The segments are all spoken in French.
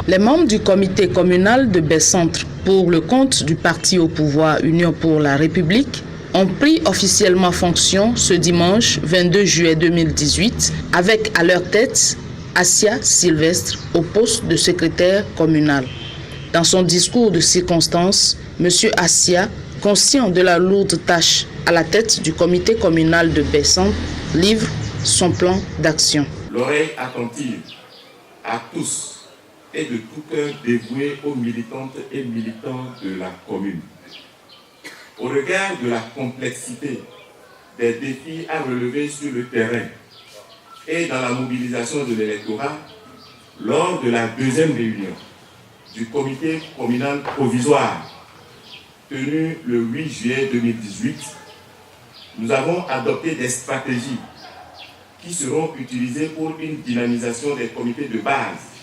Les membres du comité communal de Baie-Centre pour le compte du parti au pouvoir Union pour la République ont pris officiellement fonction ce dimanche 22 juillet 2018 avec à leur tête Assia Sylvestre au poste de secrétaire communal. Dans son discours de circonstance, M. Assia, conscient de la lourde tâche à la tête du comité communal de Baie-Centre, livre son plan d'action. L'oreille attentive à tous et de tout cœur dévoué aux militantes et militants de la commune. Au regard de la complexité des défis à relever sur le terrain et dans la mobilisation de l'électorat, lors de la deuxième réunion du comité communal provisoire tenue le 8 juillet 2018, nous avons adopté des stratégies qui seront utilisées pour une dynamisation des comités de base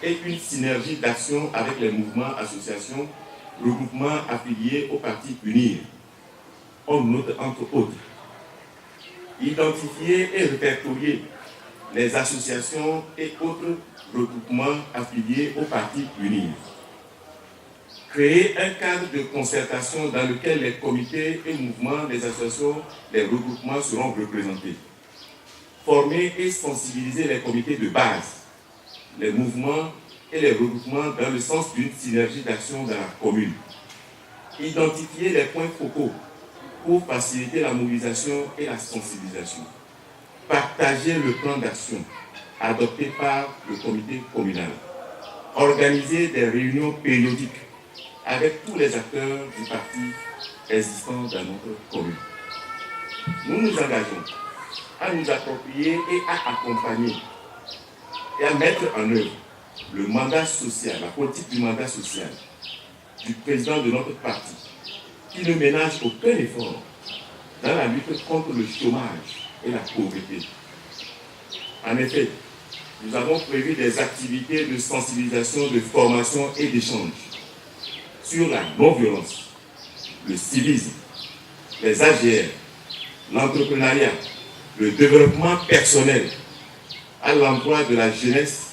et une synergie d'action avec les mouvements, associations, regroupements affiliés au parti UNIR. On note entre autres identifier et répertorier les associations et autres regroupements affiliés au parti UNIR. Créer un cadre de concertation dans lequel les comités et mouvements, les associations, les regroupements seront représentés. Former et sensibiliser les comités de base, les mouvements et les regroupements dans le sens d'une synergie d'action dans la commune. Identifier les points focaux pour faciliter la mobilisation et la sensibilisation. Partager le plan d'action adopté par le comité communal. Organiser des réunions périodiques avec tous les acteurs du parti existants dans notre commune. Nous nous engageons à nous approprier et à accompagner et à mettre en œuvre le mandat social, la politique du mandat social du président de notre parti, qui ne ménage aucun effort dans la lutte contre le chômage et la pauvreté. En effet, nous avons prévu des activités de sensibilisation, de formation et d'échange sur la non-violence, le civisme, les AGR, l'entrepreneuriat, le développement personnel à l'endroit de la jeunesse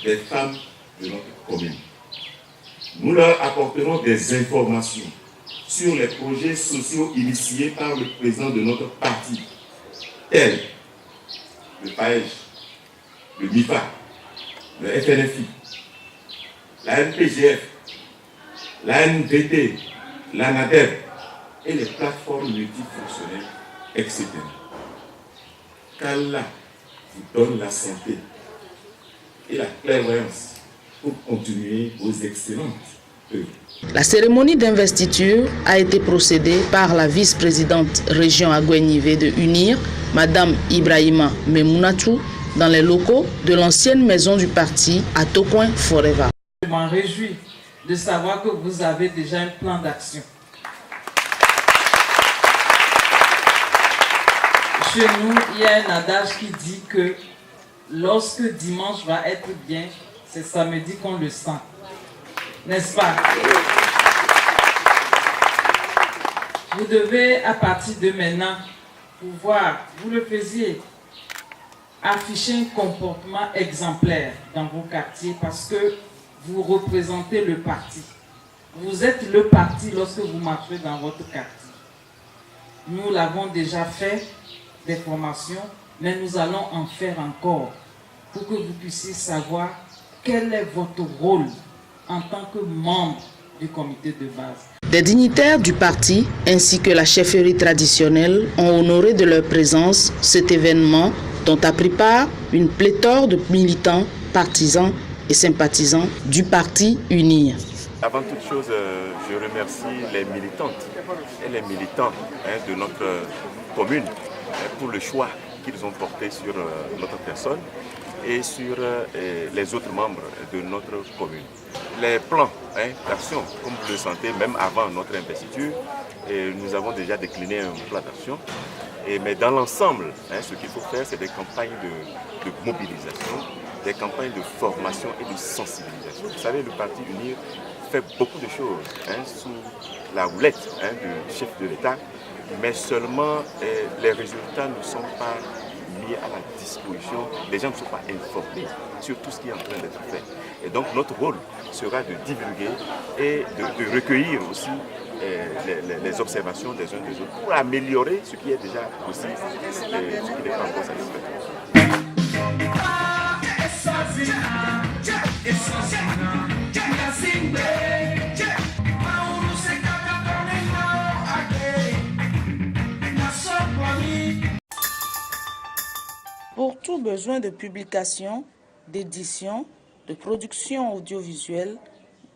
des femmes de notre commune. Nous leur apporterons des informations sur les projets sociaux initiés par le président de notre parti, tels le PAEJ, le MIFA, le FNFI, la NPGF, la NVT, l'ANADEB et les plateformes multifonctionnelles, etc. Qu'Allah vous donne la santé et la clairvoyance pour continuer vos excellentes œuvres. La cérémonie d'investiture a été procédée par la vice-présidente région Agoué-Nivé de UNIR, Madame Ibrahima Memounatou, dans les locaux de l'ancienne maison du parti à Tocoin Forever. Je m'en réjouis de savoir que vous avez déjà un plan d'action. Chez nous, il y a un adage qui dit que lorsque dimanche va être bien, c'est samedi qu'on le sent. N'est-ce pas? Vous devez, à partir de maintenant, pouvoir, vous le faisiez, afficher un comportement exemplaire dans vos quartiers parce que vous représentez le parti. Vous êtes le parti lorsque vous marchez dans votre quartier. Nous l'avons déjà fait, des formations, mais nous allons en faire encore pour que vous puissiez savoir quel est votre rôle en tant que membre du comité de base. Des dignitaires du parti ainsi que la chefferie traditionnelle ont honoré de leur présence cet événement dont a pris part une pléthore de militants, partisans et sympathisants du parti UNIR. Avant toute chose, je remercie les militantes et les militants de notre commune pour le choix qu'ils ont porté sur notre personne et sur les autres membres de notre commune. Les plans d'action, comme vous le sentez, même avant notre investiture, nous avons déjà décliné un plan d'action. Mais dans l'ensemble, ce qu'il faut faire, c'est des campagnes de mobilisation, des campagnes de formation et de sensibilisation. Vous savez, le Parti UNIR fait beaucoup de choses sous la houlette du chef de l'État, mais seulement les résultats ne sont pas mis à la disposition, les gens ne sont pas informés sur tout ce qui est en train d'être fait. Et donc notre rôle sera de divulguer et de recueillir aussi les observations des uns des autres pour améliorer ce qui est déjà possible et ce qui n'est pas encore satisfaisant. Pour tout besoin de publication, d'édition, de production audiovisuelle,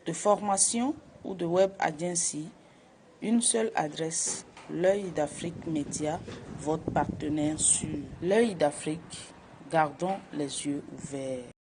de formation ou de web agency, une seule adresse, L'Œil d'Afrique Média, votre partenaire sûr. L'Œil d'Afrique, gardons les yeux ouverts.